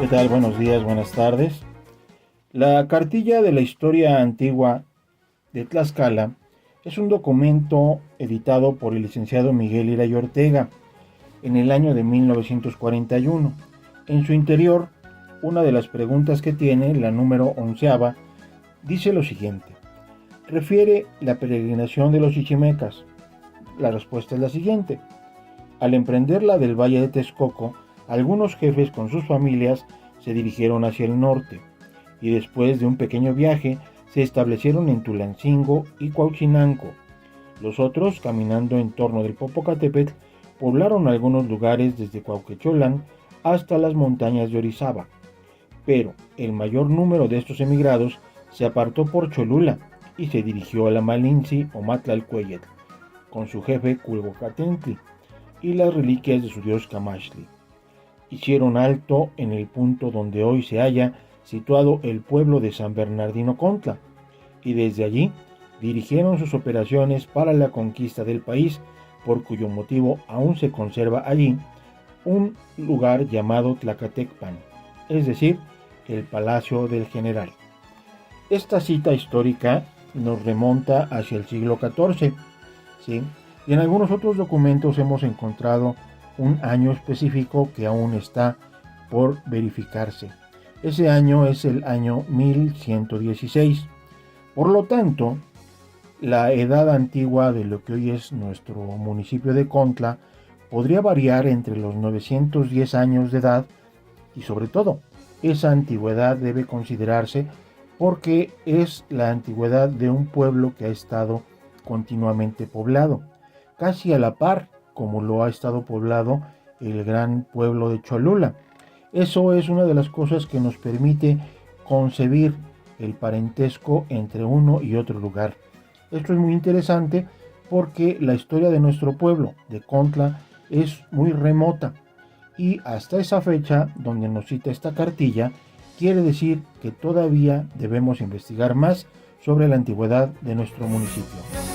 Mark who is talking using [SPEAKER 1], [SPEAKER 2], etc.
[SPEAKER 1] ¿Qué tal? Buenos días, buenas tardes. La cartilla de la historia antigua de Tlaxcala es un documento editado por el licenciado Miguel Ira y Ortega en el año de 1941. En su interior, una de las preguntas que tiene, la número 11, dice lo siguiente. Refiere la peregrinación de los chichimecas. La respuesta es la siguiente. Al emprenderla del Valle de Texcoco, algunos jefes con sus familias se dirigieron hacia el norte y después de un pequeño viaje se establecieron en Tulancingo y Cuauchinanco. Los otros, caminando en torno del Popocatépetl, poblaron algunos lugares desde Cuauquecholán hasta las montañas de Orizaba. Pero el mayor número de estos emigrados se apartó por Cholula y se dirigió a la Malinci o Matlalcueyetl, con su jefe Culhuacatentli y las reliquias de su dios Camaxtli. Hicieron alto en el punto donde hoy se halla situado el pueblo de San Bernardino Contla, y desde allí dirigieron sus operaciones para la conquista del país, por cuyo motivo aún se conserva allí un lugar llamado Tlacatecpan, es decir, el Palacio del General. Esta cita histórica nos remonta hacia el siglo XIV, ¿sí? Y en algunos otros documentos hemos encontrado un año específico que aún está por verificarse. Ese año es el año 1116. Por lo tanto, la edad antigua de lo que hoy es nuestro municipio de Contla podría variar entre los 910 años de edad y sobre todo, esa antigüedad debe considerarse porque es la antigüedad de un pueblo que ha estado continuamente poblado, casi a la par como lo ha estado poblado el gran pueblo de Cholula. Eso es una de las cosas que nos permite concebir el parentesco entre uno y otro lugar. Esto es muy interesante porque la historia de nuestro pueblo, de Contla, es muy remota y hasta esa fecha donde nos cita esta cartilla, quiere decir que todavía debemos investigar más sobre la antigüedad de nuestro municipio.